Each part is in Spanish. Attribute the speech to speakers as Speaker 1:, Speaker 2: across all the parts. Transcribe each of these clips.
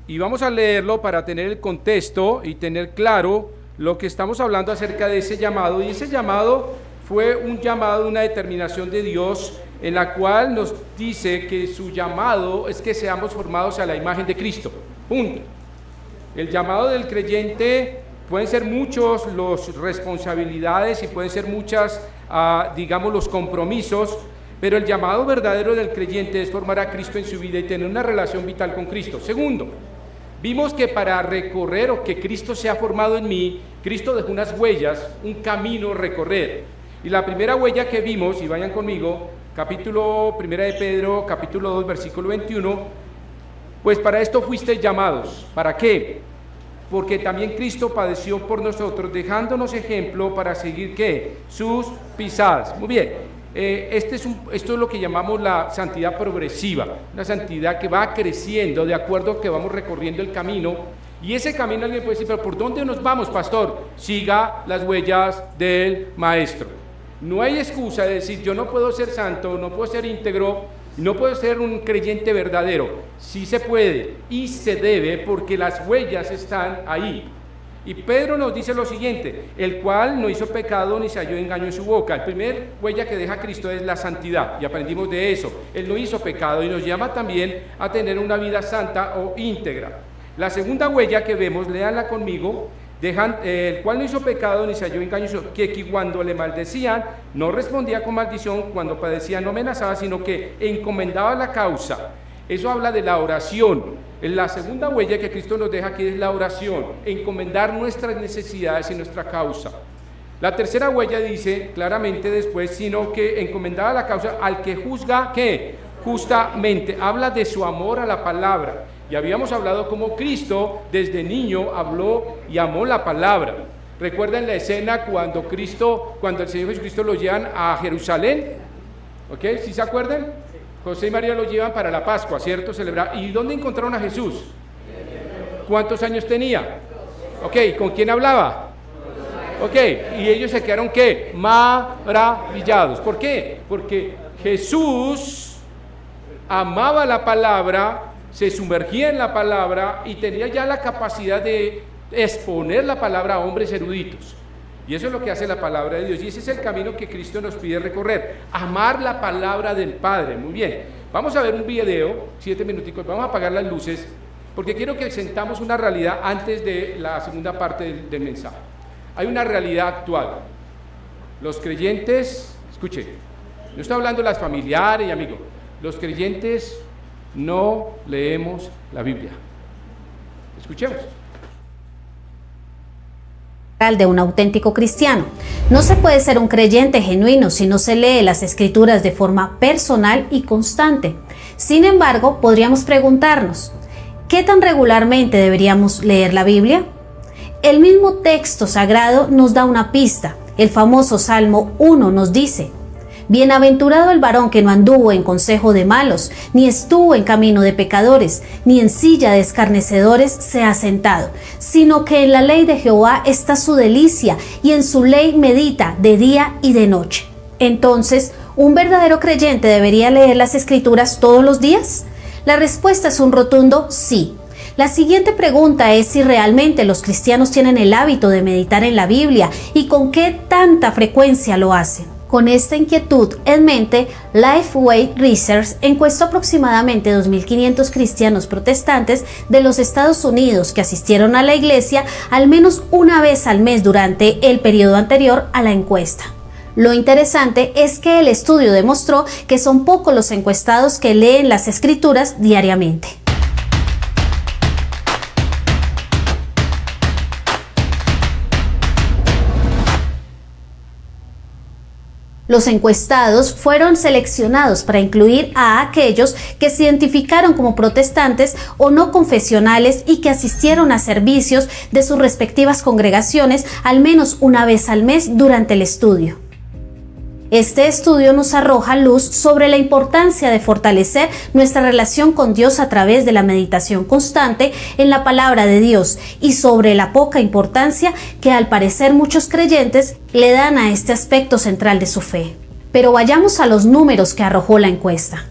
Speaker 1: y vamos a leerlo para tener el contexto y tener claro lo que estamos hablando acerca de ese llamado. Y ese llamado fue un llamado, una determinación de Dios en la cual nos dice que su llamado es que seamos formados a la imagen de Cristo. Punto. El llamado del creyente pueden ser muchos las responsabilidades y pueden ser muchas, digamos, los compromisos, pero el llamado verdadero del creyente es formar a Cristo en su vida y tener una relación vital con Cristo. Segundo, vimos que para recorrer o que Cristo sea formado en mí, Cristo dejó unas huellas, un camino a recorrer. Y la primera huella que vimos, y vayan conmigo, capítulo 1 de Pedro, capítulo 2, versículo 21, pues para esto fuisteis llamados. ¿Para qué? Porque también Cristo padeció por nosotros, dejándonos ejemplo para seguir, ¿qué? Sus pisadas. Muy bien. Esto es lo que llamamos la santidad progresiva, una santidad que va creciendo de acuerdo a que vamos recorriendo el camino. Y ese camino alguien puede decir, pero ¿por dónde nos vamos, pastor? Siga las huellas del maestro. No hay excusa de decir, yo no puedo ser santo, no puedo ser íntegro, no puedo ser un creyente verdadero. Sí se puede y se debe, porque las huellas están ahí. Y Pedro nos dice lo siguiente, el cual no hizo pecado ni se halló engaño en su boca. El primer huella que deja Cristo es la santidad, y aprendimos de eso. Él no hizo pecado y nos llama también a tener una vida santa o íntegra. La segunda huella que vemos, léanla conmigo, el cual no hizo pecado ni se halló engaño en su boca, que cuando le maldecían no respondía con maldición, cuando padecía no amenazaba, sino que encomendaba la causa. Eso habla de la oración. La segunda huella que Cristo nos deja aquí es la oración, encomendar nuestras necesidades y nuestra causa. La tercera huella dice claramente después, sino que encomendaba la causa al que juzga, ¿qué? Justamente. Habla de su amor a la palabra. Y habíamos hablado cómo Cristo desde niño habló y amó la palabra. ¿Recuerdan la escena cuando el Señor Jesucristo lo llevan a Jerusalén? ¿Ok? ¿Sí se acuerdan? José y María lo llevan para la Pascua, ¿cierto? Celebrar. ¿Y dónde encontraron a Jesús? ¿Cuántos años tenía? Ok, ¿con quién hablaba? Ok, y ellos se quedaron, ¿qué? Maravillados. ¿Por qué? Porque Jesús amaba la palabra, se sumergía en la palabra y tenía ya la capacidad de exponer la palabra a hombres eruditos. Y eso es lo que hace la palabra de Dios. Y ese es el camino que Cristo nos pide recorrer. Amar la palabra del Padre. Muy bien. Vamos a ver un video, 7 minuticos. Vamos a apagar las luces, porque quiero que sentamos una realidad antes de la segunda parte del mensaje. Hay una realidad actual. Los creyentes, escuche, no estoy hablando de las familiares y amigos. Los creyentes no leemos la Biblia. Escuchemos.
Speaker 2: De un auténtico cristiano. No se puede ser un creyente genuino si no se lee las Escrituras de forma personal y constante. Sin embargo, podríamos preguntarnos, ¿qué tan regularmente deberíamos leer la Biblia? El mismo texto sagrado nos da una pista. El famoso Salmo 1 nos dice: Bienaventurado el varón que no anduvo en consejo de malos, ni estuvo en camino de pecadores, ni en silla de escarnecedores se ha sentado, sino que en la ley de Jehová está su delicia, y en su ley medita de día y de noche. Entonces, ¿un verdadero creyente debería leer las Escrituras todos los días? La respuesta es un rotundo sí. La siguiente pregunta es si realmente los cristianos tienen el hábito de meditar en la Biblia y con qué tanta frecuencia lo hacen. Con esta inquietud en mente, Lifeway Research encuestó aproximadamente 2.500 cristianos protestantes de los Estados Unidos que asistieron a la iglesia al menos una vez al mes durante el periodo anterior a la encuesta. Lo interesante es que el estudio demostró que son pocos los encuestados que leen las Escrituras diariamente. Los encuestados fueron seleccionados para incluir a aquellos que se identificaron como protestantes o no confesionales y que asistieron a servicios de sus respectivas congregaciones al menos una vez al mes durante el estudio. Este estudio nos arroja luz sobre la importancia de fortalecer nuestra relación con Dios a través de la meditación constante en la palabra de Dios y sobre la poca importancia que al parecer muchos creyentes le dan a este aspecto central de su fe. Pero vayamos a los números que arrojó la encuesta.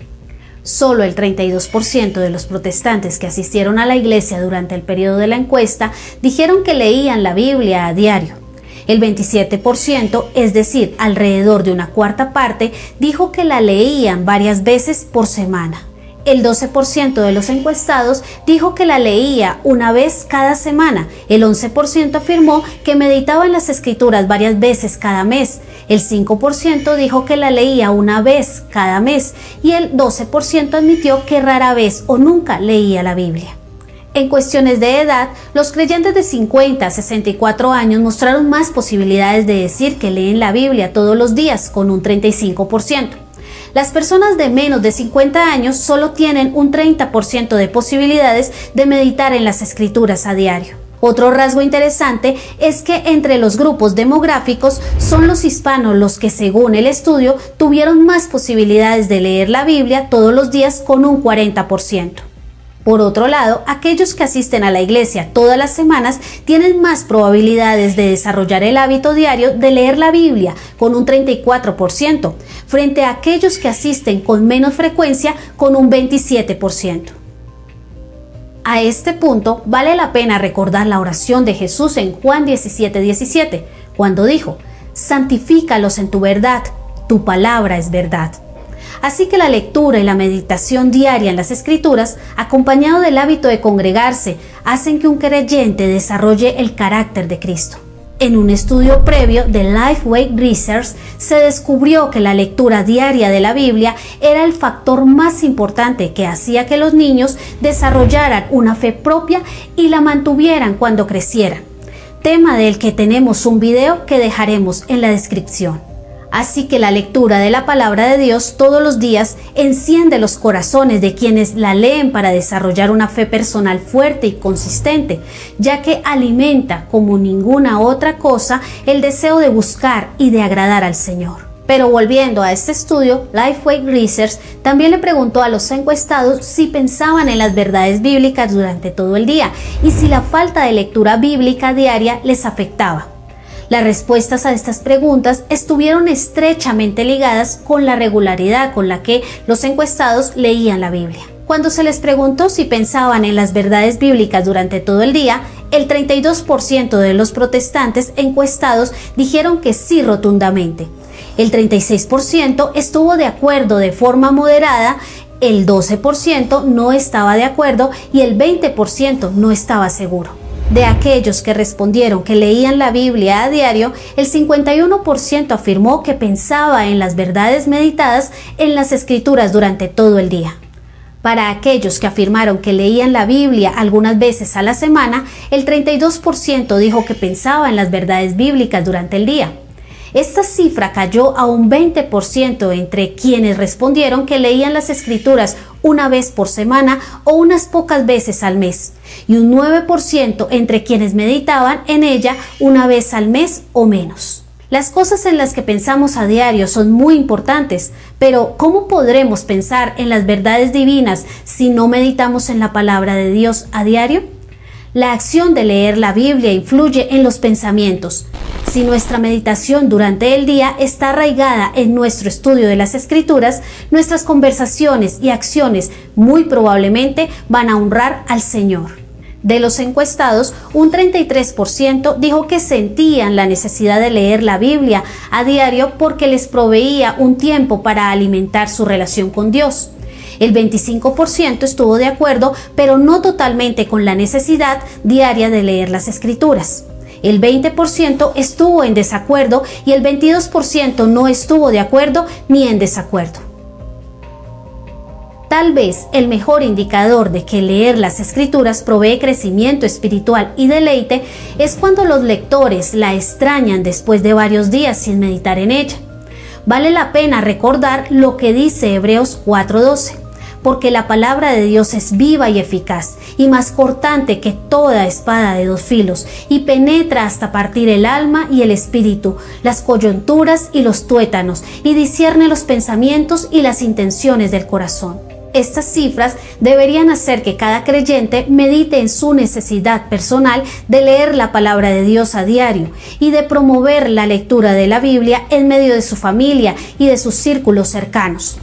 Speaker 2: Solo el 32% de los protestantes que asistieron a la iglesia durante el periodo de la encuesta dijeron que leían la Biblia a diario. El 27%, es decir, alrededor de una cuarta parte, dijo que la leían varias veces por semana. El 12% de los encuestados dijo que la leía una vez cada semana. El 11% afirmó que meditaba en las escrituras varias veces cada mes. El 5% dijo que la leía una vez cada mes y el 12% admitió que rara vez o nunca leía la Biblia. En cuestiones de edad, los creyentes de 50 a 64 años mostraron más posibilidades de decir que leen la Biblia todos los días, con un 35%. Las personas de menos de 50 años solo tienen un 30% de posibilidades de meditar en las escrituras a diario. Otro rasgo interesante es que entre los grupos demográficos son los hispanos los que, según el estudio, tuvieron más posibilidades de leer la Biblia todos los días, con un 40%. Por otro lado, aquellos que asisten a la iglesia todas las semanas tienen más probabilidades de desarrollar el hábito diario de leer la Biblia, con un 34%, frente a aquellos que asisten con menos frecuencia, con un 27%. A este punto, vale la pena recordar la oración de Jesús en Juan 17:17, cuando dijo: «Santifícalos en tu verdad, tu palabra es verdad». Así que la lectura y la meditación diaria en las Escrituras, acompañado del hábito de congregarse, hacen que un creyente desarrolle el carácter de Cristo. En un estudio previo de Lifeway Research se descubrió que la lectura diaria de la Biblia era el factor más importante que hacía que los niños desarrollaran una fe propia y la mantuvieran cuando crecieran, tema del que tenemos un video que dejaremos en la descripción. Así que la lectura de la palabra de Dios todos los días enciende los corazones de quienes la leen para desarrollar una fe personal fuerte y consistente, ya que alimenta como ninguna otra cosa el deseo de buscar y de agradar al Señor. Pero volviendo a este estudio, Lifeway Research también le preguntó a los encuestados si pensaban en las verdades bíblicas durante todo el día y si la falta de lectura bíblica diaria les afectaba. Las respuestas a estas preguntas estuvieron estrechamente ligadas con la regularidad con la que los encuestados leían la Biblia. Cuando se les preguntó si pensaban en las verdades bíblicas durante todo el día, el 32% de los protestantes encuestados dijeron que sí rotundamente. El 36% estuvo de acuerdo de forma moderada, el 12% no estaba de acuerdo y el 20% no estaba seguro. De aquellos que respondieron que leían la Biblia a diario, el 51% afirmó que pensaba en las verdades meditadas en las Escrituras durante todo el día. Para aquellos que afirmaron que leían la Biblia algunas veces a la semana, el 32% dijo que pensaba en las verdades bíblicas durante el día. Esta cifra cayó a un 20% entre quienes respondieron que leían las Escrituras una vez por semana o unas pocas veces al mes, y un 9% entre quienes meditaban en ella una vez al mes o menos. Las cosas en las que pensamos a diario son muy importantes, pero ¿cómo podremos pensar en las verdades divinas si no meditamos en la palabra de Dios a diario? La acción de leer la Biblia influye en los pensamientos. Si nuestra meditación durante el día está arraigada en nuestro estudio de las Escrituras, nuestras conversaciones y acciones muy probablemente van a honrar al Señor. De los encuestados, un 33% dijo que sentían la necesidad de leer la Biblia a diario porque les proveía un tiempo para alimentar su relación con Dios. El 25% estuvo de acuerdo, pero no totalmente con la necesidad diaria de leer las Escrituras. El 20% estuvo en desacuerdo y el 22% no estuvo de acuerdo ni en desacuerdo. Tal vez el mejor indicador de que leer las Escrituras provee crecimiento espiritual y deleite es cuando los lectores la extrañan después de varios días sin meditar en ella. Vale la pena recordar lo que dice Hebreos 4:12. Porque la palabra de Dios es viva y eficaz, y más cortante que toda espada de dos filos, y penetra hasta partir el alma y el espíritu, las coyunturas y los tuétanos, y discierne los pensamientos y las intenciones del corazón. Estas cifras deberían hacer que cada creyente medite en su necesidad personal de leer la palabra de Dios a diario y de promover la lectura de la Biblia en medio de su familia y de sus círculos cercanos.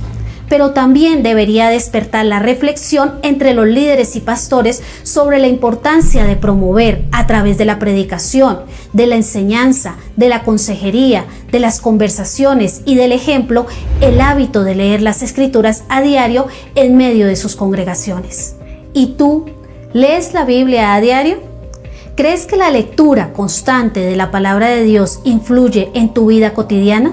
Speaker 2: pero también debería despertar la reflexión entre los líderes y pastores sobre la importancia de promover a través de la predicación, de la enseñanza, de la consejería, de las conversaciones y del ejemplo, el hábito de leer las Escrituras a diario en medio de sus congregaciones. ¿Y tú, lees la Biblia a diario? ¿Crees que la lectura constante de la palabra de Dios influye en tu vida cotidiana?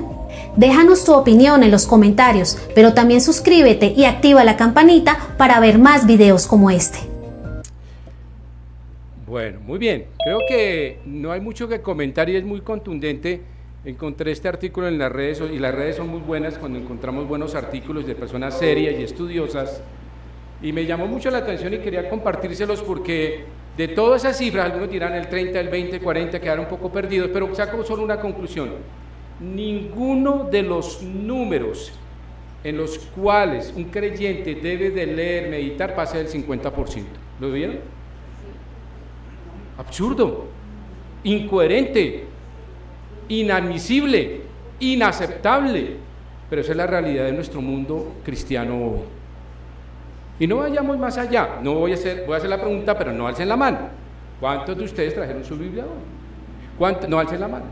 Speaker 2: Déjanos tu opinión en los comentarios, pero también suscríbete y activa la campanita para ver más videos como este.
Speaker 1: Bueno, muy bien. Creo que no hay mucho que comentar y es muy contundente. Encontré este artículo en las redes y las redes son muy buenas cuando encontramos buenos artículos de personas serias y estudiosas. Y me llamó mucho la atención y quería compartírselos porque de todas esas cifras, algunos dirán el 30, el 20, 40, quedaron un poco perdidos, pero saco solo una conclusión. Ninguno de los números en los cuales un creyente debe de leer, meditar, pasa del 50%. ¿Lo vieron? Absurdo, incoherente, inadmisible, inaceptable, pero esa es la realidad de nuestro mundo cristiano hoy. Y no vayamos más allá, voy a hacer la pregunta, pero no alcen la mano. ¿Cuántos de ustedes trajeron su Biblia hoy? No alcen la mano.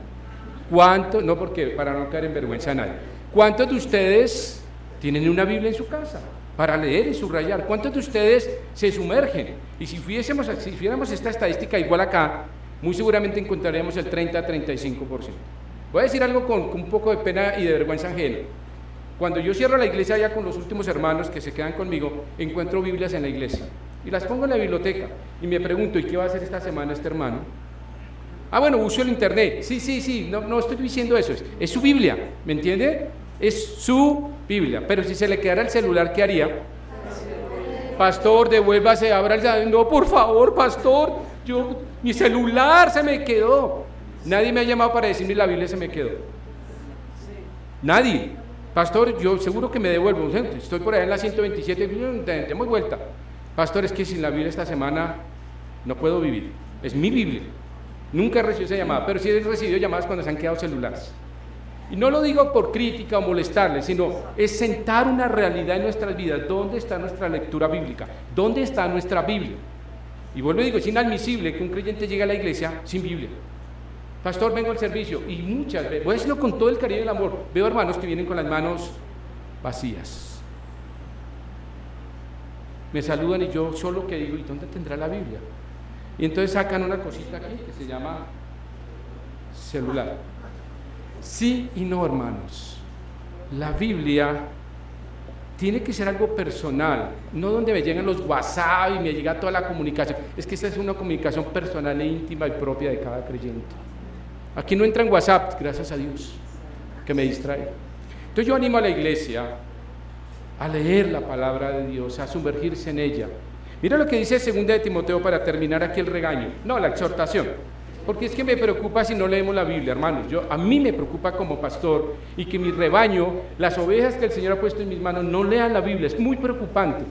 Speaker 1: ¿Cuántos? No, porque para no caer en vergüenza a nadie. ¿Cuántos de ustedes tienen una Biblia en su casa para leer y subrayar? ¿Cuántos de ustedes se sumergen? Y si hiciéramos esta estadística igual acá, muy seguramente encontraríamos el 30-35%. Voy a decir algo con un poco de pena y de vergüenza ajena. Cuando yo cierro la iglesia ya con los últimos hermanos que se quedan conmigo, encuentro Biblias en la iglesia y las pongo en la biblioteca y me pregunto, ¿y qué va a hacer esta semana este hermano? Bueno, uso el internet. Sí, no estoy diciendo eso, es su Biblia, ¿me entiende? Es su Biblia, pero si se le quedara el celular, ¿qué haría? Pastor, devuélvase, abra el... No, por favor, pastor, mi celular se me quedó. Nadie me ha llamado para decirme la Biblia se me quedó. Nadie. Pastor, yo seguro que me devuelvo, estoy por allá en la 127, demos vuelta. Pastor, es que sin la Biblia esta semana no puedo vivir, es mi Biblia. Nunca he recibido esa llamada, pero sí he recibido llamadas cuando se han quedado celulares. Y no lo digo por crítica o molestarles, sino es sentar una realidad en nuestras vidas. ¿Dónde está nuestra lectura bíblica? ¿Dónde está nuestra Biblia? Y vuelvo y digo, es inadmisible que un creyente llegue a la iglesia sin Biblia. Pastor, vengo al servicio, y muchas veces, voy a decirlo con todo el cariño y el amor, veo hermanos que vienen con las manos vacías. Me saludan y yo solo que digo, ¿y dónde tendrá la Biblia? Y entonces sacan una cosita aquí que se llama celular. Sí y no, hermanos. La Biblia tiene que ser algo personal, no donde me llegan los WhatsApp y me llega toda la comunicación. Es que esta es una comunicación personal e íntima y propia de cada creyente. Aquí no entra en WhatsApp, gracias a Dios, que me distrae. Entonces yo animo a la iglesia a leer la palabra de Dios, a sumergirse en ella. Mira lo que dice 2 de Timoteo para terminar aquí el regaño, la exhortación, porque es que me preocupa si no leemos la Biblia, hermanos. A mí me preocupa como pastor y que mi rebaño, las ovejas que el Señor ha puesto en mis manos, no lean la Biblia, es muy preocupante.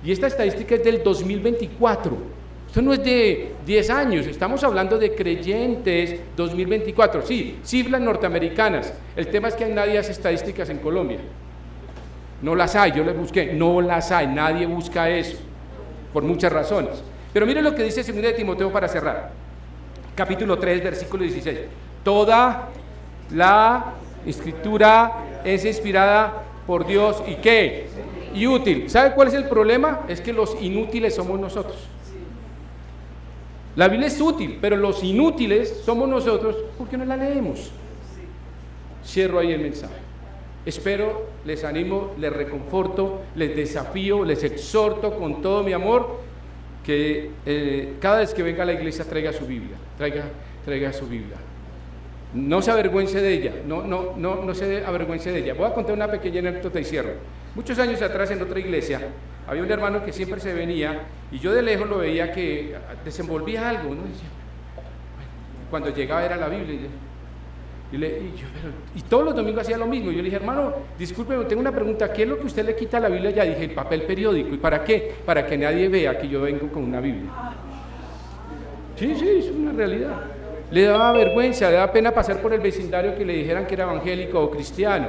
Speaker 1: Y esta estadística es del 2024, esto no es de 10 años, estamos hablando de creyentes 2024, sí, cifras norteamericanas. El tema es que nadie hace estadísticas en Colombia, no las hay, yo les busqué, no las hay, nadie busca eso. Por muchas razones. Pero mire lo que dice 2 de Timoteo para cerrar. Capítulo 3, versículo 16. Toda la Escritura es inspirada por Dios y ¿qué? Y útil. ¿Sabe cuál es el problema? Es que los inútiles somos nosotros. La Biblia es útil, pero los inútiles somos nosotros porque no la leemos. Cierro ahí el mensaje. Espero, les animo, les reconforto, les desafío, les exhorto con todo mi amor que cada vez que venga a la iglesia traiga su Biblia, traiga su Biblia. No se avergüence de ella, no se avergüence de ella. Voy a contar una pequeña anécdota y cierro. Muchos años atrás en otra iglesia había un hermano que siempre se venía y yo de lejos lo veía que desenvolvía algo, ¿no? Cuando llegaba era la Biblia. Y todos los domingos hacía lo mismo. Yo le dije, hermano, discúlpeme, tengo una pregunta, ¿qué es lo que usted le quita a la Biblia? Ya dije, el papel periódico. ¿Y para qué? Para que nadie vea que yo vengo con una Biblia. Sí, es una realidad. Le daba vergüenza, le daba pena pasar por el vecindario que le dijeran que era evangélico o cristiano.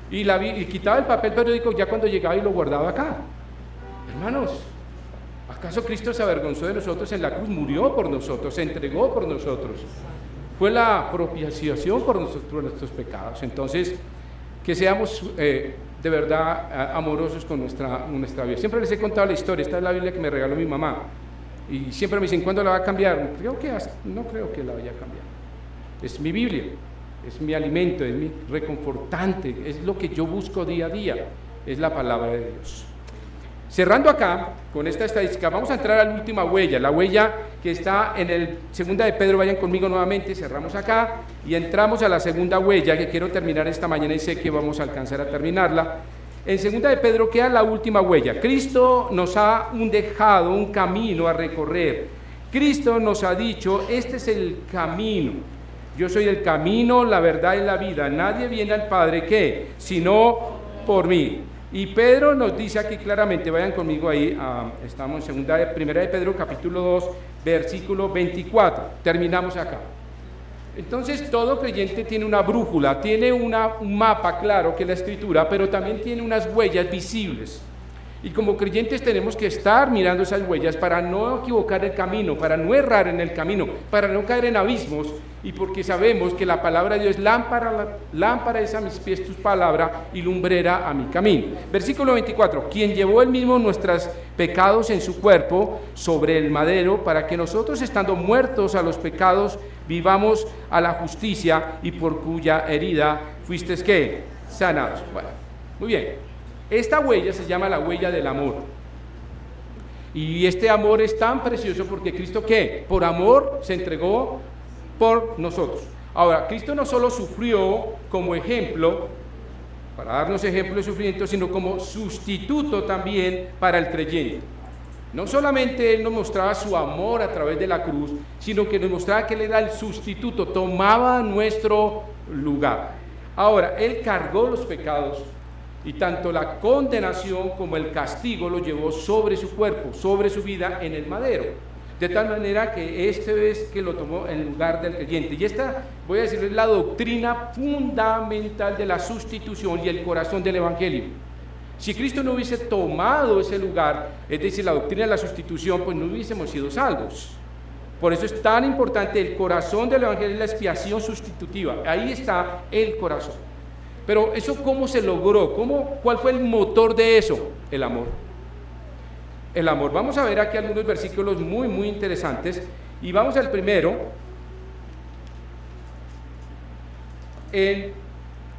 Speaker 1: y quitaba el papel periódico ya cuando llegaba y lo guardaba acá. Hermanos, ¿acaso Cristo se avergonzó de nosotros en la cruz? Murió por nosotros, se entregó por nosotros. Fue la propiciación por nuestros pecados. Entonces, que seamos de verdad amorosos con nuestra vida. Siempre les he contado la historia. Esta es la Biblia que me regaló mi mamá. Y siempre me dicen, ¿cuándo la va a cambiar? No creo que la vaya a cambiar. Es mi Biblia, es mi alimento, es mi reconfortante, es lo que yo busco día a día, es la palabra de Dios. Cerrando acá, con esta estadística, vamos a entrar a la última huella, la huella que está en el segunda de Pedro. Vayan conmigo nuevamente, cerramos acá y entramos a la segunda huella que quiero terminar esta mañana y sé que vamos a alcanzar a terminarla. En segunda de Pedro queda la última huella. Cristo nos ha dejado un camino a recorrer. Cristo nos ha dicho, este es el camino. Yo soy el camino, la verdad y la vida. Nadie viene al Padre, ¿qué? Sino por mí. Y Pedro nos dice aquí claramente, vayan conmigo ahí, estamos en primera de Pedro capítulo 2, versículo 24, terminamos acá. Entonces todo creyente tiene una brújula, tiene un mapa claro que es la Escritura, pero también tiene unas huellas visibles. Y como creyentes tenemos que estar mirando esas huellas para no equivocar el camino, para no errar en el camino, para no caer en abismos, y porque sabemos que la palabra de Dios es lámpara es a mis pies tu palabra y lumbrera a mi camino. Versículo 24, quien llevó él mismo nuestros pecados en su cuerpo sobre el madero, para que nosotros, estando muertos a los pecados, vivamos a la justicia, y por cuya herida fuisteis ¿qué? Sanados. Bueno, muy bien. Esta huella se llama la huella del amor. Y este amor es tan precioso porque Cristo, ¿qué? Por amor se entregó por nosotros. Ahora, Cristo no solo sufrió como ejemplo, para darnos ejemplo de sufrimiento, sino como sustituto también para el creyente. No solamente Él nos mostraba su amor a través de la cruz, sino que nos mostraba que Él era el sustituto, tomaba nuestro lugar. Ahora, Él cargó los pecados, y tanto la condenación como el castigo lo llevó sobre su cuerpo, sobre su vida en el madero. De tal manera que este es que lo tomó en lugar del creyente. Y esta, voy a decirles, la doctrina fundamental de la sustitución y el corazón del Evangelio. Si Cristo no hubiese tomado ese lugar, es decir, la doctrina de la sustitución, pues no hubiésemos sido salvos. Por eso es tan importante el corazón del Evangelio, la expiación sustitutiva. Ahí está el corazón. Pero eso, ¿cómo se logró? ¿Cuál fue el motor de eso? El amor. El amor. Vamos a ver aquí algunos versículos muy, muy interesantes. Y vamos al primero. En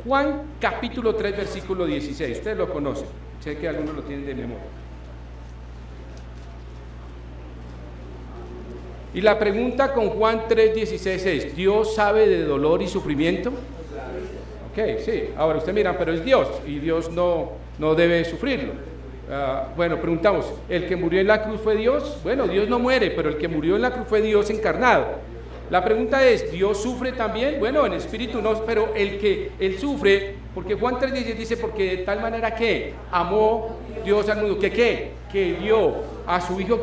Speaker 1: Juan capítulo 3, versículo 16. Ustedes lo conocen. Sé que algunos lo tienen de memoria. Y la pregunta con Juan 3, 16 es, ¿Dios sabe de dolor y sufrimiento? Ok, sí. Ahora usted mira, pero es Dios y Dios no debe sufrirlo. Bueno, preguntamos, ¿el que murió en la cruz fue Dios? Bueno, Dios no muere, pero el que murió en la cruz fue Dios encarnado. La pregunta es, ¿Dios sufre también? Bueno, en espíritu no, pero Él sufre, porque Juan 3:16 dice, porque de tal manera que amó Dios al mundo, que dio a su Hijo,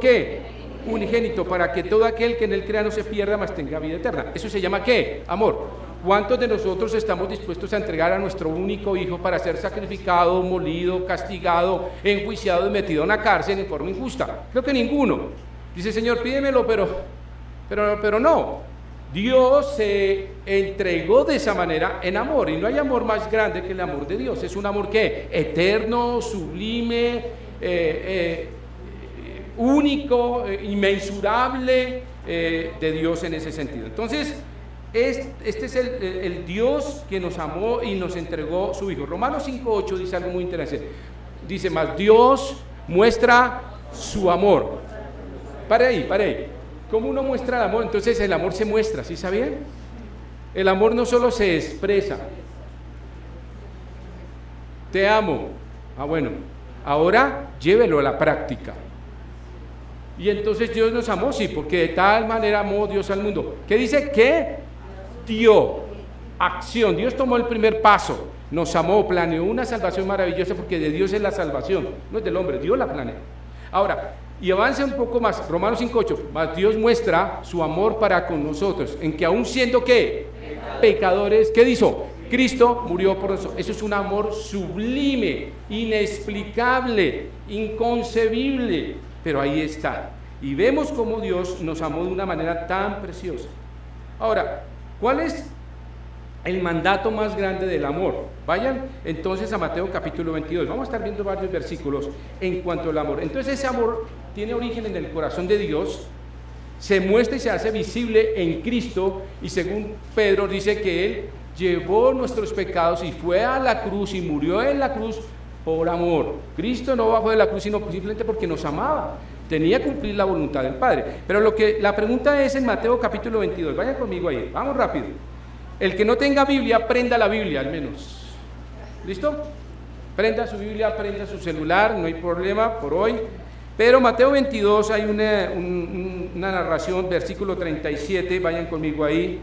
Speaker 1: unigénito, para que todo aquel que en Él crea no se pierda, mas tenga vida eterna. Eso se llama amor. ¿Cuántos de nosotros estamos dispuestos a entregar a nuestro único Hijo para ser sacrificado, molido, castigado, enjuiciado y metido en una cárcel en forma injusta? Creo que ninguno. Dice, Señor, pídemelo, pero no. Dios se entregó de esa manera en amor, y no hay amor más grande que el amor de Dios. Es un amor eterno, sublime, único, inmensurable de Dios en ese sentido. Entonces, este es el Dios que nos amó y nos entregó su Hijo. Romanos 5:8 dice algo muy interesante. Dice, más Dios muestra su amor. Pare ahí. ¿Cómo uno muestra el amor? Entonces el amor se muestra, ¿sí sabían? El amor no solo se expresa. Te amo. Bueno, ahora llévelo a la práctica. Y entonces Dios nos amó, sí, porque de tal manera amó Dios al mundo. ¿Qué dice? ¿Qué? Dio acción. Dios tomó el primer paso, nos amó, planeó una salvación maravillosa, porque de Dios es la salvación, no es del hombre, Dios la planeó. Ahora, y avanza un poco más, Romanos 5:8, más Dios muestra su amor para con nosotros, en que aún siendo pecadores, ¿qué hizo? Cristo murió por nosotros. Eso es un amor sublime, inexplicable, inconcebible, pero ahí está. Y vemos cómo Dios nos amó de una manera tan preciosa. Ahora, ¿cuál es el mandato más grande del amor? Vayan entonces a Mateo capítulo 22. Vamos a estar viendo varios versículos en cuanto al amor. Entonces ese amor tiene origen en el corazón de Dios, se muestra y se hace visible en Cristo, y según Pedro dice que Él llevó nuestros pecados y fue a la cruz y murió en la cruz por amor. Cristo no bajó de la cruz sino simplemente porque nos amaba. Tenía que cumplir la voluntad del Padre. Pero la pregunta es en Mateo capítulo 22. Vayan conmigo ahí, vamos rápido. El que no tenga Biblia, prenda la Biblia al menos. ¿Listo? Prenda su Biblia, prenda su celular, no hay problema por hoy. Pero Mateo 22 hay una narración, versículo 37, vayan conmigo ahí.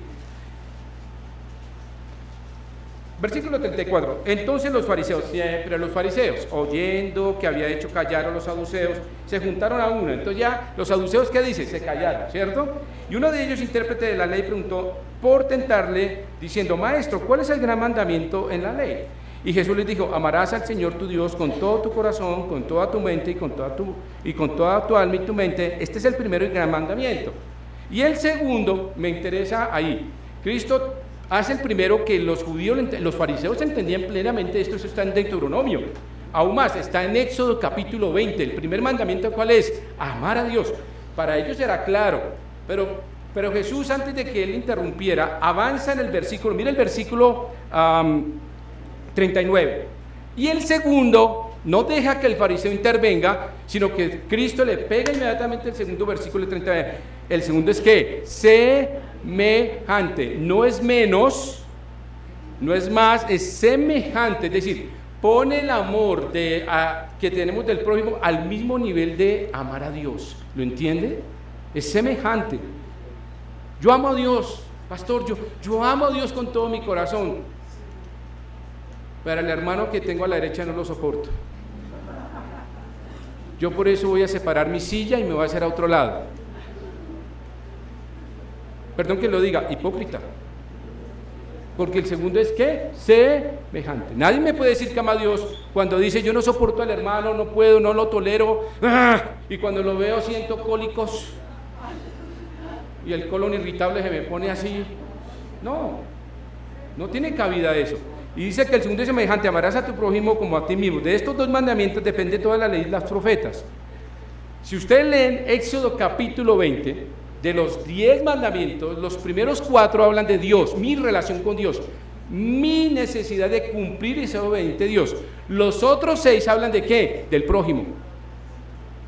Speaker 1: Versículo 34. Entonces los fariseos, siempre los fariseos, oyendo que había hecho callar a los saduceos, se juntaron a una. Entonces ya los saduceos, ¿qué dicen? Se callaron, ¿cierto? Y uno de ellos, intérprete de la ley, preguntó por tentarle, diciendo: Maestro, ¿cuál es el gran mandamiento en la ley? Y Jesús les dijo: amarás al Señor tu Dios con todo tu corazón, con toda tu mente y con toda tu alma y tu mente. Este es el primero y gran mandamiento. Y el segundo me interesa ahí. Cristo hace el primero que los judíos, los fariseos entendían plenamente esto. Eso está en Deuteronomio. Aún más, está en Éxodo capítulo 20. El primer mandamiento, ¿cuál es? Amar a Dios. Para ellos era claro, pero Jesús, antes de que él interrumpiera, avanza en el versículo. Mira el versículo 39. Y el segundo no deja que el fariseo intervenga, sino que Cristo le pega inmediatamente el segundo versículo 39. El segundo es que semejante, no es menos, no es más, es semejante, es decir, pone el amor que tenemos del prójimo al mismo nivel de amar a Dios. ¿Lo entiende? Es semejante. Yo amo a Dios, pastor, yo amo a Dios con todo mi corazón. Para el hermano que tengo a la derecha no lo soporto. Yo por eso voy a separar mi silla y me voy a hacer a otro lado. Perdón que lo diga, hipócrita. Porque el segundo es ¿qué? Semejante. Nadie me puede decir que ama a Dios cuando dice: yo no soporto al hermano, no puedo, no lo tolero, y cuando lo veo siento cólicos y el colon irritable se me pone así. No tiene cabida eso. Y dice que el segundo es semejante: amarás a tu prójimo como a ti mismo. De estos dos mandamientos depende toda la ley y los profetas. Si ustedes leen Éxodo capítulo 20, de los 10 mandamientos, los primeros 4 hablan de Dios, mi relación con Dios, mi necesidad de cumplir y ser obediente a Dios. Los otros 6 hablan de ¿qué? Del prójimo.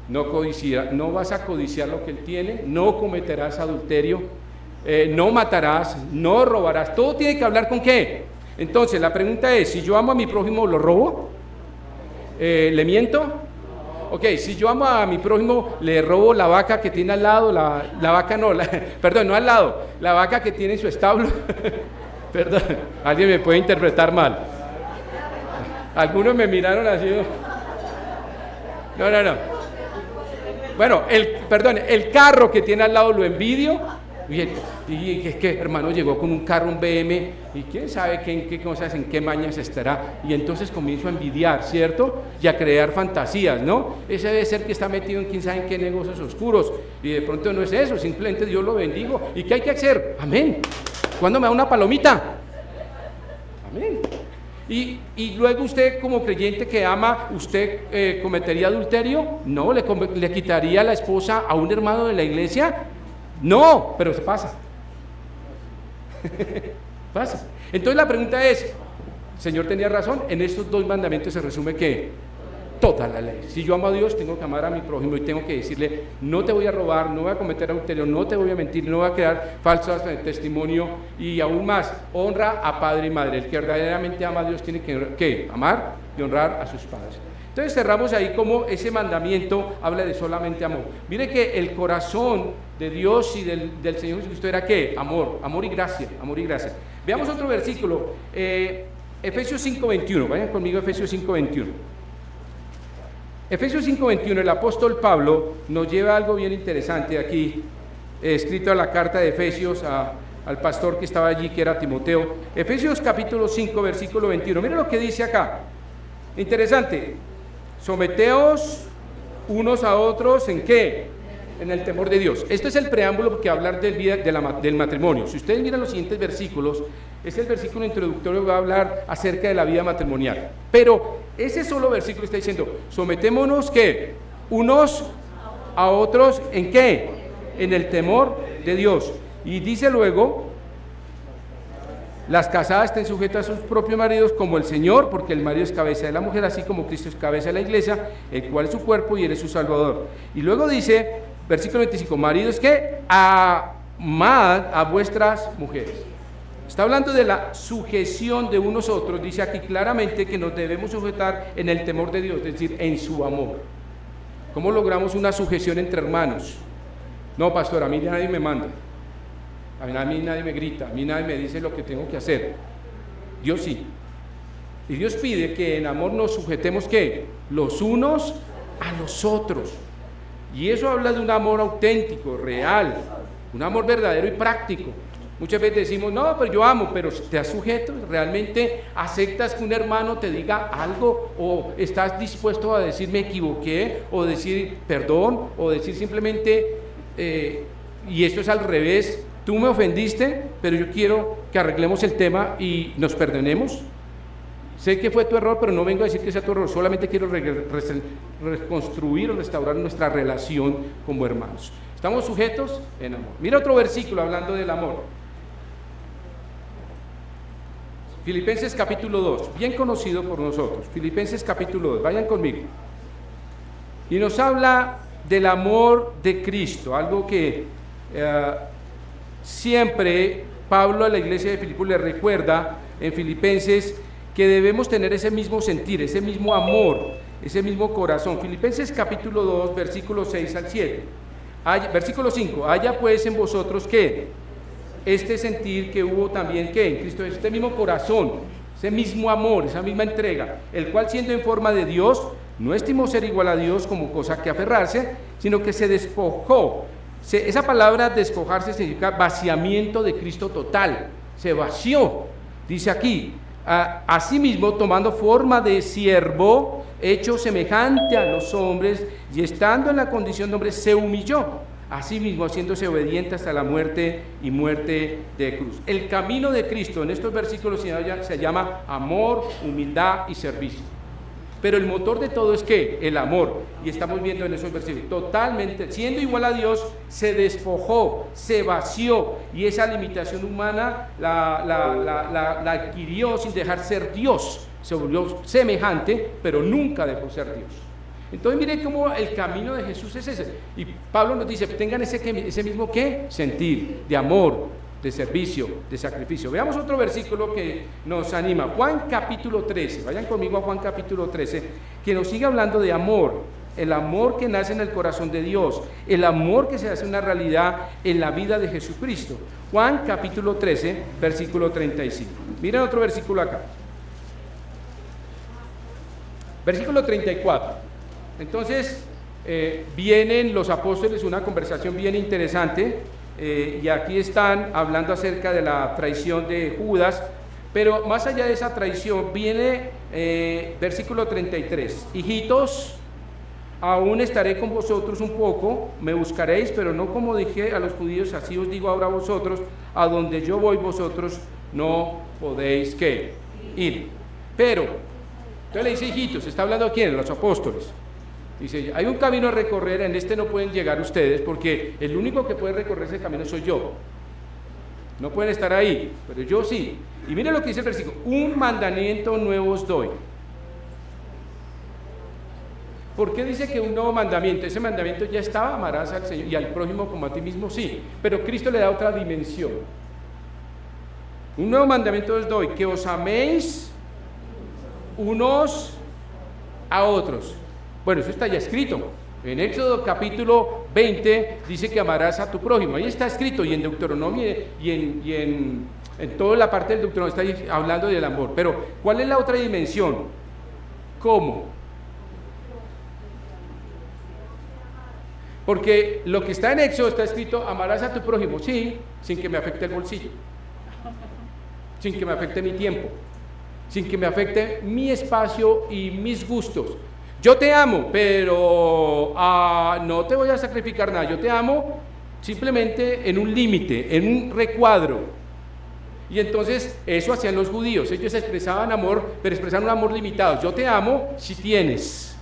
Speaker 1: No vas a codiciar lo que él tiene, no cometerás adulterio, no matarás, no robarás. Todo tiene que hablar con ¿qué? Entonces la pregunta es: si yo amo a mi prójimo, ¿lo robo? ¿Le miento? Ok, si yo amo a mi prójimo, le robo la vaca que tiene al lado, la vaca no, perdón, no al lado, la vaca que tiene en su establo. Perdón, alguien me puede interpretar mal. Algunos me miraron así. No. Bueno, el carro que tiene al lado lo envidio. Y es que hermano llegó con un carro, un BM, y quién sabe en qué cosas, en qué mañas estará. Y entonces comienzo a envidiar, ¿cierto? Y a crear fantasías, ¿no? Ese debe ser que está metido en quién sabe en qué negocios oscuros. Y de pronto no es eso, simplemente Dios lo bendigo. ¿Y qué hay que hacer? Amén. ¿Cuándo me da una palomita? Amén. Y luego usted, como creyente que ama, ¿usted cometería adulterio? No. ¿Le quitaría la esposa a un hermano de la iglesia? No, pero se pasa. Pasa. Entonces la pregunta es: ¿el Señor tenía razón? En estos dos mandamientos se resume que toda la ley. Si yo amo a Dios, tengo que amar a mi prójimo y tengo que decirle: no te voy a robar, no voy a cometer adulterio, no te voy a mentir, no voy a crear falsos testimonio, y aún más, honra a padre y madre. El que verdaderamente ama a Dios tiene que amar y honrar a sus padres. Entonces cerramos ahí como ese mandamiento habla de solamente amor. Mire que el corazón de Dios y del Señor Jesucristo era ¿qué? Amor y gracia, amor y gracia. Veamos otro versículo, Efesios 5:21, vayan conmigo a Efesios 5:21. Efesios 5:21, el apóstol Pablo nos lleva a algo bien interesante aquí, escrito a la carta de Efesios, al pastor que estaba allí, que era Timoteo. Efesios capítulo 5, versículo 21. Mira lo que dice acá. Interesante. Someteos unos a otros, ¿en qué? En el temor de Dios. Este es el preámbulo que va a hablar del matrimonio. Si ustedes miran los siguientes versículos, es el versículo introductorio que va a hablar acerca de la vida matrimonial. Pero ese solo versículo está diciendo, sometémonos, ¿qué? Unos a otros, ¿en qué? En el temor de Dios. Y dice luego, las casadas estén sujetas a sus propios maridos como el Señor, porque el marido es cabeza de la mujer, así como Cristo es cabeza de la iglesia, el cual es su cuerpo y él es su salvador. Y luego dice, versículo 25, maridos, que amad a vuestras mujeres. Está hablando de la sujeción de unos a otros. Dice aquí claramente que nos debemos sujetar en el temor de Dios, es decir, en su amor. ¿Cómo logramos una sujeción entre hermanos? No, pastor, a mí nadie me manda, a mí nadie me grita, a mí nadie me dice lo que tengo que hacer. Dios sí. Y Dios pide que en amor nos sujetemos, ¿qué? Los unos a los otros. Y eso habla de un amor auténtico, real, un amor verdadero y práctico. Muchas veces decimos, no, pero yo amo, pero ¿te has sujeto? ¿Realmente aceptas que un hermano te diga algo? ¿O estás dispuesto a decir me equivoqué? ¿O decir perdón? ¿O decir simplemente, y esto es al revés, tú me ofendiste, pero yo quiero que arreglemos el tema y nos perdonemos? Sé que fue tu error, pero no vengo a decir que sea tu error, solamente quiero reconstruir o restaurar nuestra relación como hermanos. Estamos sujetos en amor. Mira otro versículo hablando del amor. Filipenses capítulo 2, bien conocido por nosotros. Filipenses capítulo 2, vayan conmigo. Y nos habla del amor de Cristo, algo que siempre Pablo a la iglesia de Filipos le recuerda en Filipenses, que debemos tener ese mismo sentir, ese mismo amor, ese mismo corazón. Filipenses capítulo 2, versículos 6 al 7. Versículo 5, haya pues en vosotros, ¿qué? Este sentir que hubo también, ¿qué? En Cristo, este mismo corazón, ese mismo amor, esa misma entrega, el cual siendo en forma de Dios, no estimó ser igual a Dios como cosa que aferrarse, sino que se despojó. Esa palabra despojarse significa vaciamiento de Cristo total, se vació, dice aquí. Asimismo, tomando forma de siervo, hecho semejante a los hombres, y estando en la condición de hombre, se humilló. Asimismo, haciéndose obediente hasta la muerte y muerte de cruz. El camino de Cristo en estos versículos se llama amor, humildad y servicio. Pero el motor de todo es ¿qué? El amor. Y estamos viendo en esos versículos, totalmente, siendo igual a Dios, se despojó, se vació, y esa limitación humana la adquirió sin dejar ser Dios. Se volvió semejante, pero nunca dejó ser Dios. Entonces miren cómo el camino de Jesús es ese. Y Pablo nos dice, tengan ese mismo ¿qué? Sentir, de amor, de servicio, de sacrificio. Veamos otro versículo que nos anima. Juan capítulo 13, vayan conmigo a Juan capítulo 13, que nos sigue hablando de amor, el amor que nace en el corazón de Dios, el amor que se hace una realidad en la vida de Jesucristo. Juan capítulo 13, versículo 35. Miren otro versículo acá. Versículo 34. Entonces, vienen los apóstoles, una conversación bien interesante. Y aquí están hablando acerca de la traición de Judas, pero más allá de esa traición viene versículo 33, hijitos, aún estaré con vosotros un poco, me buscaréis, pero no como dije a los judíos, así os digo ahora a vosotros, a donde yo voy vosotros no podéis ¿qué? Ir. Pero, entonces le dice hijitos, está hablando a quién, los apóstoles. Dice, hay un camino a recorrer, en este no pueden llegar ustedes, porque el único que puede recorrer ese camino soy yo. No pueden estar ahí, pero yo sí. Y mire lo que dice el versículo, un mandamiento nuevo os doy. ¿Por qué dice que un nuevo mandamiento? Ese mandamiento ya estaba, amarás al Señor y al prójimo como a ti mismo, sí, pero Cristo le da otra dimensión. Un nuevo mandamiento os doy, que os améis unos a otros. Bueno, eso está ya escrito. En Éxodo capítulo 20 dice que amarás a tu prójimo. Ahí está escrito, y en Deuteronomio y en toda la parte del Deuteronomio está hablando del amor. Pero, ¿cuál es la otra dimensión? ¿Cómo? Porque lo que está en Éxodo está escrito, amarás a tu prójimo, sí, sin que me afecte el bolsillo, sin que me afecte mi tiempo, sin que me afecte mi espacio y mis gustos. Yo te amo, pero no te voy a sacrificar nada, yo te amo simplemente en un límite, en un recuadro. Y entonces eso hacían los judíos, ellos expresaban amor, pero expresaban un amor limitado. Yo te amo si tienes,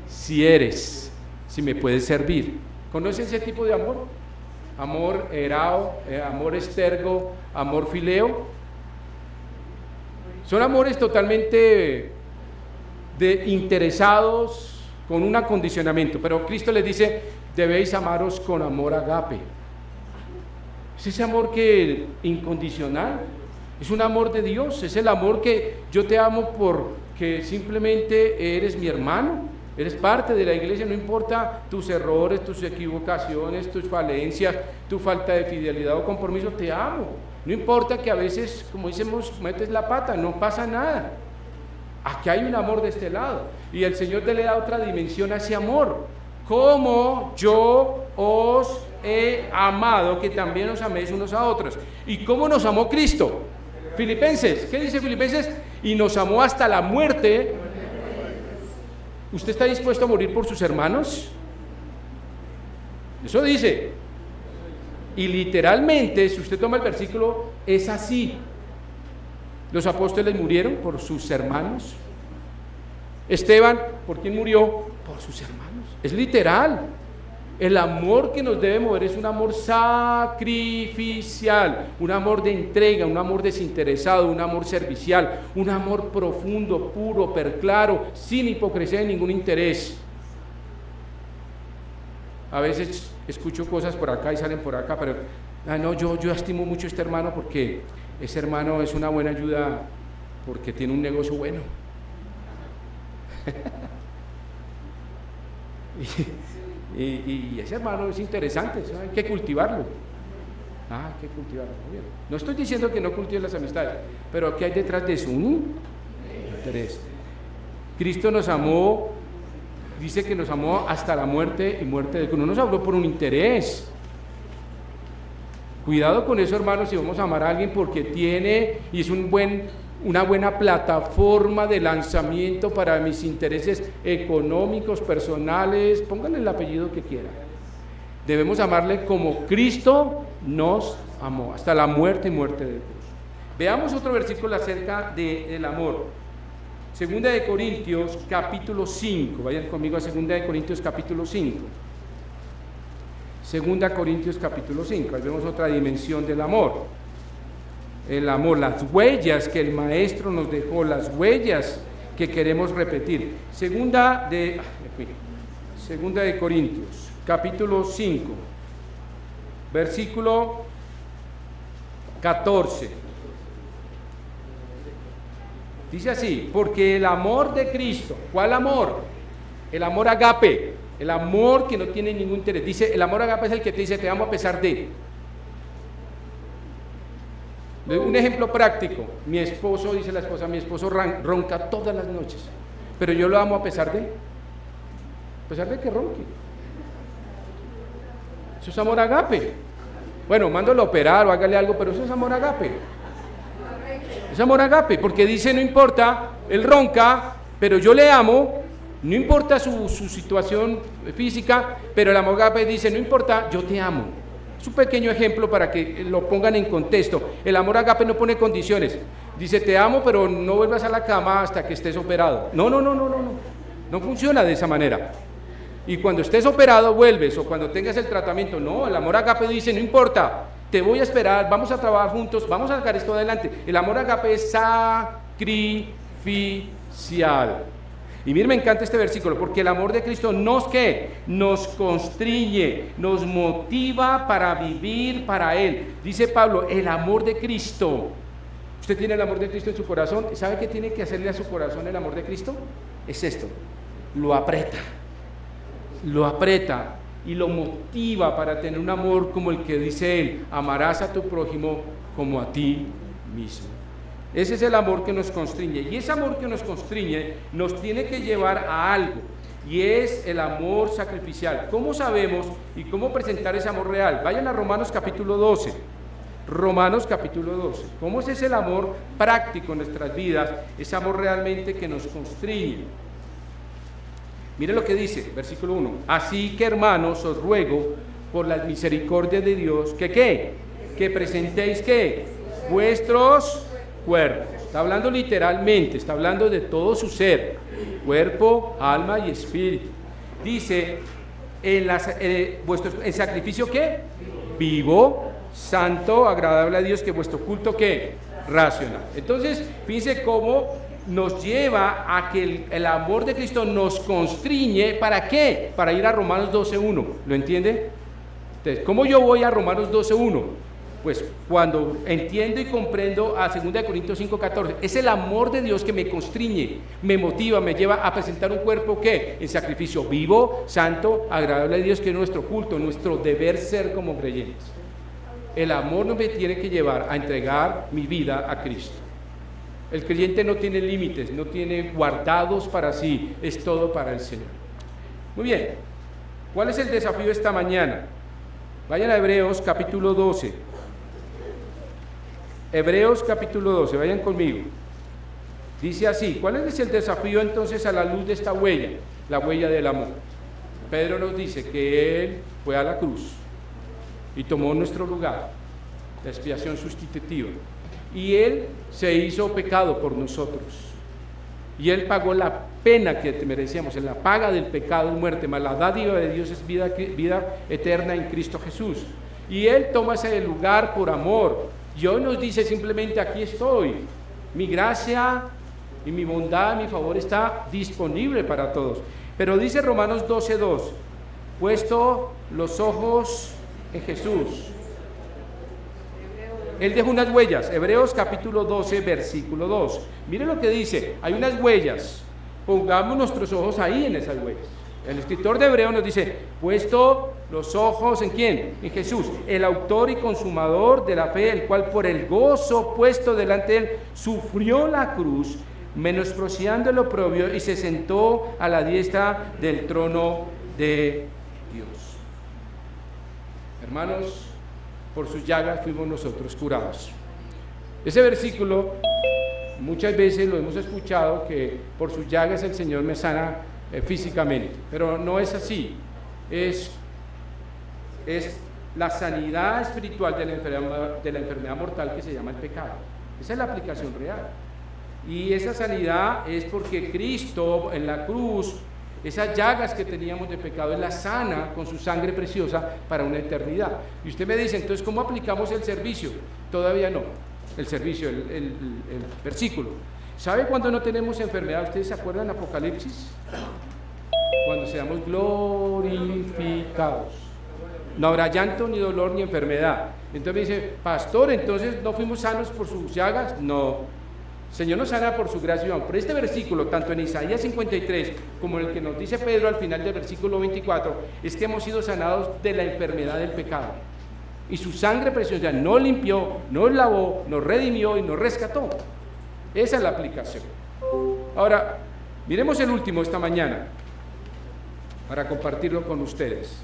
Speaker 1: si eres, si me puedes servir. ¿Conocen ese tipo de amor? Amor erao, amor estergo, amor fileo. Son amores totalmente interesados, con un acondicionamiento, pero Cristo les dice, debéis amaros con amor agape. Es ese amor que incondicional, es un amor de Dios, es el amor que yo te amo porque simplemente eres mi hermano. Eres parte de la iglesia, no importa tus errores, tus equivocaciones, tus falencias, tu falta de fidelidad o compromiso, te amo. No importa que a veces, como decimos, metes la pata, no pasa nada. Aquí hay un amor de este lado. Y el Señor le da otra dimensión a ese amor. Como yo os he amado, que también os améis unos a otros. ¿Y cómo nos amó Cristo? Filipenses, ¿qué dice Filipenses? Y nos amó hasta la muerte. ¿Usted está dispuesto a morir por sus hermanos? Eso dice. Y literalmente, si usted toma el versículo, es así. Los apóstoles murieron por sus hermanos. Esteban, ¿por quién murió? Por sus hermanos. Es literal. El amor que nos debe mover es un amor sacrificial, un amor de entrega, un amor desinteresado, un amor servicial, un amor profundo, puro, claro, sin hipocresía y ningún interés. A veces escucho cosas por acá y salen por acá, pero no, yo estimo mucho a este hermano porque ese hermano es una buena ayuda porque tiene un negocio bueno. Y ese hermano es interesante, ¿no? Hay que cultivarlo. Hay que cultivarlo. Bien. No estoy diciendo que no cultiven las amistades, pero ¿qué hay detrás de eso? Un interés. Cristo nos amó, dice que nos amó hasta la muerte y muerte de cruz. No nos habló por un interés. Cuidado con eso, hermanos, si vamos a amar a alguien porque tiene y es una buena plataforma de lanzamiento para mis intereses económicos, personales, pónganle el apellido que quieran. Debemos amarle como Cristo nos amó, hasta la muerte y muerte de cruz. Veamos otro versículo acerca del amor. Segunda de Corintios, capítulo 5. Vayan conmigo a Segunda de Corintios, capítulo 5. Segunda Corintios, capítulo 5. Ahí vemos otra dimensión del amor. El amor, las huellas que el maestro nos dejó, las huellas que queremos repetir. Segunda de Corintios, capítulo 5, versículo 14. Dice así, porque el amor de Cristo, ¿cuál amor? El amor agape, el amor que no tiene ningún interés. Dice, el amor agape es el que te dice, te amo a pesar de. Un ejemplo práctico, mi esposo, dice la esposa, mi esposo ronca todas las noches, pero yo lo amo a pesar de que ronque. Eso es amor agape. Bueno, mándalo a operar o hágale algo, pero eso es amor agape. Es amor agape, porque dice, no importa, él ronca, pero yo le amo, no importa su situación física, pero el amor agape dice, no importa, yo te amo. Es un pequeño ejemplo para que lo pongan en contexto. El amor agape no pone condiciones. Dice, te amo, pero no vuelvas a la cama hasta que estés operado. No. No funciona de esa manera. Y cuando estés operado, vuelves, o cuando tengas el tratamiento. No, el amor agape dice, no importa, te voy a esperar, vamos a trabajar juntos, vamos a sacar esto adelante. El amor agape es sacrificial. Y miren, me encanta este versículo, porque el amor de Cristo nos constriñe, nos motiva para vivir para Él. Dice Pablo, el amor de Cristo. ¿Usted tiene el amor de Cristo en su corazón? ¿Sabe qué tiene que hacerle a su corazón el amor de Cristo? Es esto, lo aprieta y lo motiva para tener un amor como el que dice Él, amarás a tu prójimo como a ti mismo. Ese es el amor que nos constriñe, y ese amor que nos constriñe nos tiene que llevar a algo. y es el amor sacrificial. ¿Cómo sabemos y cómo presentar ese amor real? Vayan a Romanos capítulo 12. Romanos capítulo 12. ¿Cómo es ese el amor práctico en nuestras vidas? Ese amor realmente que nos constriñe. Mire lo que dice, versículo 1. Así que, hermanos, os ruego por las misericordias de Dios, que ¿qué? Que presentéis ¿qué? Vuestros cuerpos. Está hablando literalmente, está hablando de todo su ser, cuerpo, alma y espíritu. Dice, ¿en sacrificio qué? Vivo, santo, agradable a Dios, que vuestro culto ¿qué? Racional. Entonces, fíjense cómo nos lleva a que el amor de Cristo nos constriñe. ¿Para qué? Para ir a Romanos 12.1. ¿Lo entiende? Entonces, ¿cómo yo voy a Romanos 12.1? Pues cuando entiendo y comprendo a 2 Corintios 5.14, es el amor de Dios que me constriñe, me motiva, me lleva a presentar un cuerpo ¿qué? En sacrificio vivo, santo, agradable a Dios, que es nuestro culto, nuestro deber ser como creyentes. El amor no me tiene que llevar a entregar mi vida a Cristo. El creyente no tiene límites, no tiene guardados para sí, es todo para el Señor. Muy bien, ¿cuál es el desafío esta mañana? Vayan a Hebreos capítulo 12. Hebreos capítulo 12, vayan conmigo. Dice así, ¿cuál es el desafío entonces a la luz de esta huella? La huella del amor. Pedro nos dice que Él fue a la cruz y tomó nuestro lugar, la expiación sustitutiva. Y Él se hizo pecado por nosotros. Y Él pagó la pena que merecíamos. En la paga del pecado es muerte, mas la dádiva de Dios es vida eterna en Cristo Jesús. Y Él toma ese lugar por amor. Y hoy nos dice simplemente, aquí estoy. Mi gracia y mi bondad, mi favor está disponible para todos. Pero dice Romanos 12.2, puesto los ojos en Jesús. Él dejó unas huellas. Hebreos capítulo 12, versículo 2. Mire lo que dice, hay unas huellas. Pongamos nuestros ojos ahí en esas huellas. El escritor de Hebreos nos dice, puesto los ojos ¿en quién? En Jesús, el autor y consumador de la fe, el cual por el gozo puesto delante de él sufrió la cruz, menospreciando el oprobio, y se sentó a la diestra del trono de Dios. Hermanos, por sus llagas fuimos nosotros curados. Ese versículo muchas veces lo hemos escuchado, que por sus llagas el Señor me sana físicamente, pero no es así. Es la sanidad espiritual de la enfermedad mortal que se llama el pecado. Esa es la aplicación real. Y esa sanidad es porque Cristo en la cruz, esas llagas que teníamos de pecado, Él las sana con su sangre preciosa para una eternidad. Y usted me dice, entonces, ¿cómo aplicamos el servicio? Todavía no. El servicio, el versículo. ¿Sabe cuándo no tenemos enfermedad? ¿Ustedes se acuerdan de Apocalipsis? Cuando seamos glorificados. No habrá llanto, ni dolor, ni enfermedad. Entonces me dice, pastor, ¿entonces no fuimos sanos por sus llagas? No. El Señor nos sana por su gracia y amor. Pero este versículo, tanto en Isaías 53 como en el que nos dice Pedro al final del versículo 24, es que hemos sido sanados de la enfermedad del pecado. Y su sangre preciosa nos limpió, nos lavó, nos redimió y nos rescató. Esa es la aplicación. Ahora, miremos el último esta mañana para compartirlo con ustedes.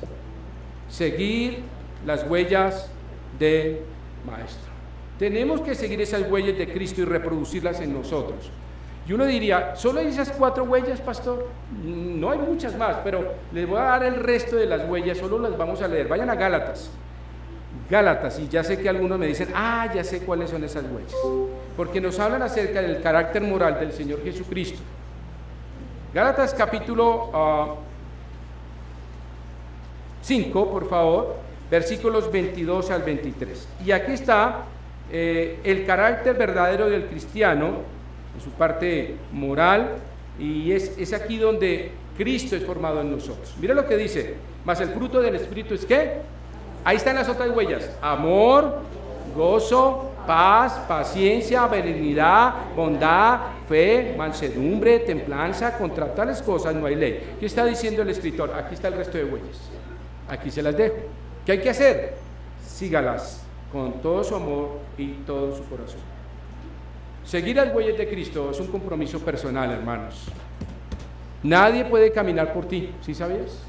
Speaker 1: Seguir las huellas del Maestro. Tenemos que seguir esas huellas de Cristo y reproducirlas en nosotros. Y uno diría, ¿solo hay esas 4 huellas, pastor? No hay muchas más, pero les voy a dar el resto de las huellas, solo las vamos a leer. Vayan a Gálatas. Gálatas, y ya sé que algunos me dicen, ya sé cuáles son esas huellas, porque nos hablan acerca del carácter moral del Señor Jesucristo. Gálatas capítulo 5, por favor, versículos 22 al 23. Y aquí está el carácter verdadero del cristiano, en su parte moral, y es aquí donde Cristo es formado en nosotros. Mira lo que dice, mas el fruto del Espíritu es ¿qué? Ahí están las otras huellas: amor, gozo, paz, paciencia, benignidad, bondad, fe, mansedumbre, templanza. Contra tales cosas no hay ley. ¿Qué está diciendo el escritor? Aquí está el resto de huellas. Aquí se las dejo. ¿Qué hay que hacer? Sígalas con todo su amor y todo su corazón. Seguir las huellas de Cristo es un compromiso personal, hermanos. Nadie puede caminar por ti, ¿sí sabías?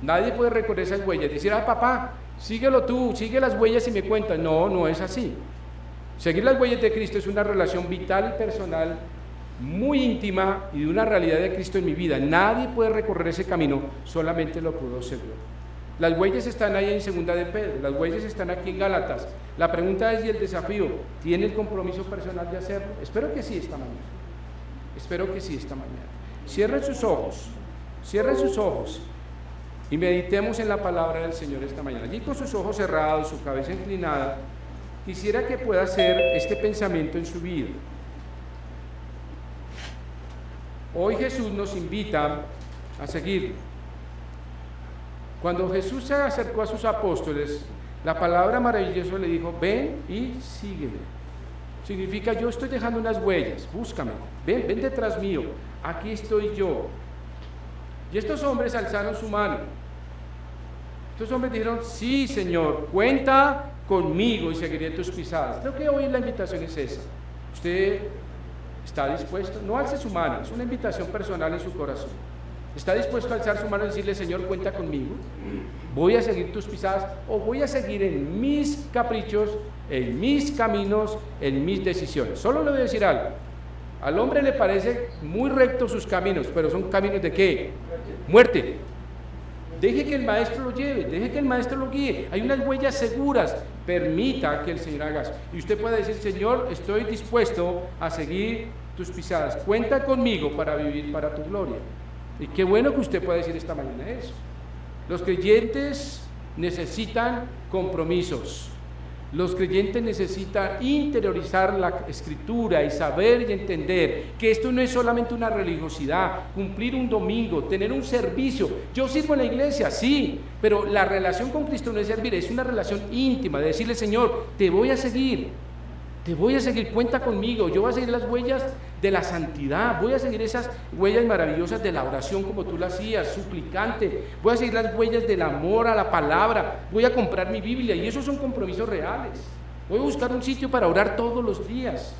Speaker 1: Nadie puede recorrer esas huellas, decir, papá, síguelo tú, sigue las huellas y me cuentas. No, no es así. Seguir las huellas de Cristo es una relación vital y personal, muy íntima y de una realidad de Cristo en mi vida. Nadie puede recorrer ese camino, solamente lo puedo hacer yo. Las huellas están ahí en Segunda de Pedro, las huellas están aquí en Gálatas. La pregunta es, y el desafío, ¿tiene el compromiso personal de hacerlo? Espero que sí esta mañana. Espero que sí esta mañana. Cierren sus ojos y meditemos en la palabra del Señor esta mañana. Allí con sus ojos cerrados, su cabeza inclinada, quisiera que pueda hacer este pensamiento en su vida. Hoy Jesús nos invita a seguir. Cuando Jesús se acercó a sus apóstoles, la palabra maravillosa le dijo, ven y sígueme. Significa, yo estoy dejando unas huellas, búscame, ven detrás mío, aquí estoy yo. Y estos hombres alzaron su mano. Estos hombres dijeron, sí, Señor, cuenta conmigo y seguiré tus pisadas. Creo que hoy la invitación es esa. ¿Usted está dispuesto? No alce su mano, es una invitación personal en su corazón. ¿Está dispuesto a alzar su mano y decirle, Señor, cuenta conmigo? ¿Voy a seguir tus pisadas o voy a seguir en mis caprichos, en mis caminos, en mis decisiones? Solo le voy a decir algo. Al hombre le parece muy recto sus caminos, pero son caminos ¿de qué? Muerte. Deje que el maestro lo lleve, deje que el maestro lo guíe. Hay unas huellas seguras. Permita que el Señor haga eso. Y usted puede decir, Señor, estoy dispuesto a seguir tus pisadas. Cuenta conmigo para vivir para tu gloria. Y qué bueno que usted pueda decir esta mañana eso. Los creyentes necesitan compromisos. Los creyentes necesitan interiorizar la Escritura y saber y entender que esto no es solamente una religiosidad, cumplir un domingo, tener un servicio. Yo sirvo en la iglesia, sí, pero la relación con Cristo no es servir, es una relación íntima, de decirle, Señor, te voy a seguir, cuenta conmigo, yo voy a seguir las huellas de la santidad, voy a seguir esas huellas maravillosas de la oración como tú la hacías, suplicante, voy a seguir las huellas del amor a la palabra, voy a comprar mi Biblia, y esos son compromisos reales. Voy a buscar un sitio para orar todos los días,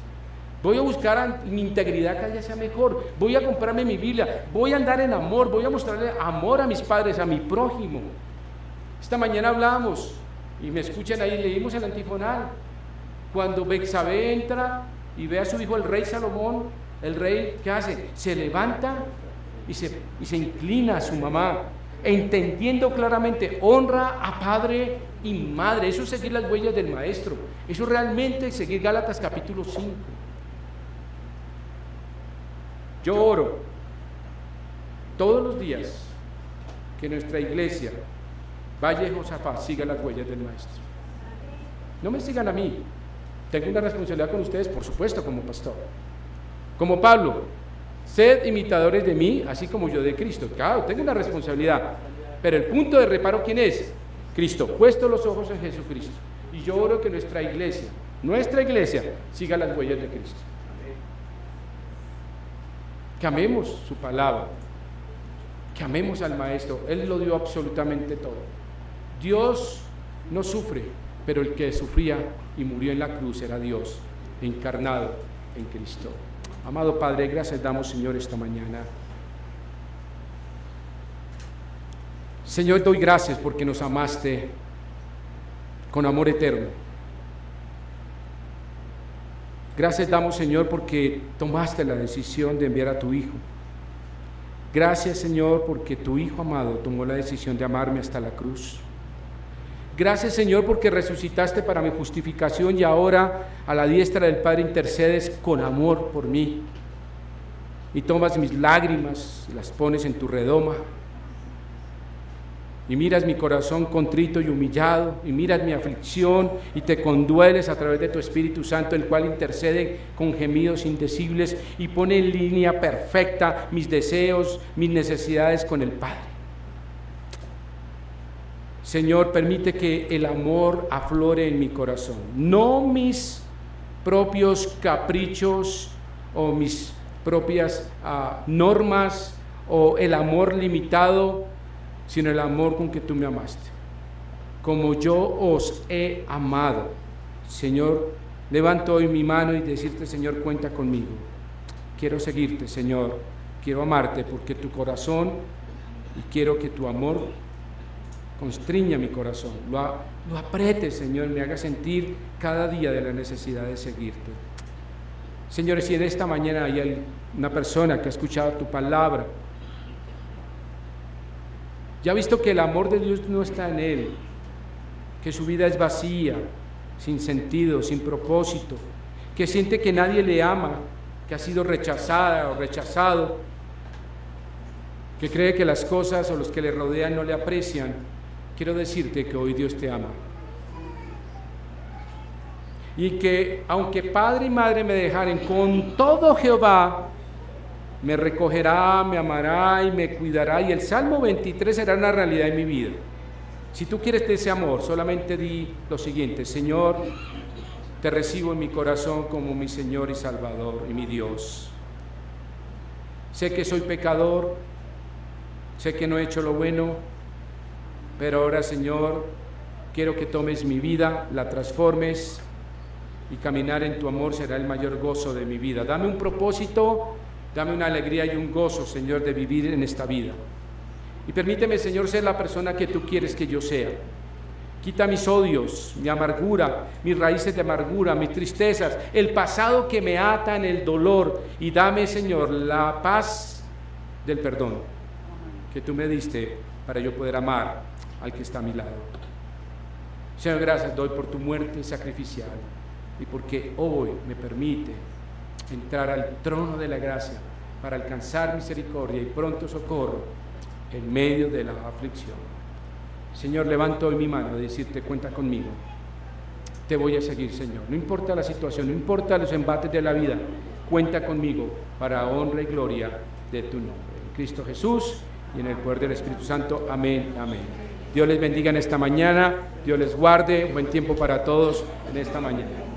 Speaker 1: voy a buscar mi integridad cada día sea mejor, voy a comprarme mi Biblia, voy a andar en amor, voy a mostrarle amor a mis padres, a mi prójimo. Esta mañana hablamos, y me escuchan ahí, leímos el antifonal. Cuando Betsabé entra y ve a su hijo el rey Salomón, el rey, ¿qué hace? Se levanta y se inclina a su mamá, entendiendo claramente, honra a padre y madre. Eso es seguir las huellas del maestro, eso realmente es seguir Gálatas capítulo 5. Yo oro todos los días que nuestra iglesia, Valle de Josafat, siga las huellas del maestro. No me sigan a mí. Tengo una responsabilidad con ustedes, por supuesto, como pastor. Como Pablo, sed imitadores de mí, así como yo de Cristo. Claro, tengo una responsabilidad. Pero el punto de reparo, ¿quién es? Cristo. Puesto los ojos en Jesucristo. Y yo oro que nuestra iglesia, siga las huellas de Cristo. Que amemos su palabra. Que amemos al Maestro. Él lo dio absolutamente todo. Dios no sufre, pero el que sufría y murió en la cruz era Dios, encarnado en Cristo. Amado Padre, gracias damos, Señor, esta mañana. Señor, doy gracias porque nos amaste con amor eterno. Gracias damos, Señor, porque tomaste la decisión de enviar a tu Hijo. Gracias, Señor, porque tu Hijo amado tomó la decisión de amarme hasta la cruz. Gracias, Señor, porque resucitaste para mi justificación y ahora a la diestra del Padre intercedes con amor por mí. Y tomas mis lágrimas y las pones en tu redoma. Y miras mi corazón contrito y humillado, y miras mi aflicción y te condueles a través de tu Espíritu Santo, el cual intercede con gemidos indecibles y pone en línea perfecta mis deseos, mis necesidades con el Padre. Señor, permite que el amor aflore en mi corazón, no mis propios caprichos o mis propias normas o el amor limitado, sino el amor con que tú me amaste. Como yo os he amado. Señor, levanto hoy mi mano y decirte, Señor, cuenta conmigo. Quiero seguirte, Señor, quiero amarte porque tu corazón, y quiero que tu amor constriña mi corazón, lo apriete, Señor, me haga sentir cada día de la necesidad de seguirte. Señor, si en esta mañana hay una persona que ha escuchado tu palabra, ya ha visto que el amor de Dios no está en él, que su vida es vacía, sin sentido, sin propósito, que siente que nadie le ama, que ha sido rechazada o rechazado, que cree que las cosas o los que le rodean no le aprecian, quiero decirte que hoy Dios te ama. Y que aunque padre y madre me dejaren, con todo Jehová me recogerá, me amará y me cuidará. Y el Salmo 23 será una realidad en mi vida. Si tú quieres ese amor, solamente di lo siguiente: Señor, te recibo en mi corazón como mi Señor y Salvador y mi Dios. Sé que soy pecador, sé que no he hecho lo bueno, pero ahora, Señor, quiero que tomes mi vida, la transformes, y caminar en tu amor será el mayor gozo de mi vida. Dame un propósito, dame una alegría y un gozo, Señor, de vivir en esta vida. Y permíteme, Señor, ser la persona que tú quieres que yo sea. Quita mis odios, mi amargura, mis raíces de amargura, mis tristezas, el pasado que me ata en el dolor, y dame, Señor, la paz del perdón que tú me diste para yo poder amar al que está a mi lado. Señor, gracias doy por tu muerte sacrificial y porque hoy me permite entrar al trono de la gracia para alcanzar misericordia y pronto socorro en medio de la aflicción. Señor, levanto hoy mi mano de decirte: cuenta conmigo, te voy a seguir, Señor, no importa la situación, no importa los embates de la vida, cuenta conmigo para honra y gloria de tu nombre. En Cristo Jesús y en el poder del Espíritu Santo, amén, amén. Dios les bendiga en esta mañana, Dios les guarde, buen tiempo para todos en esta mañana.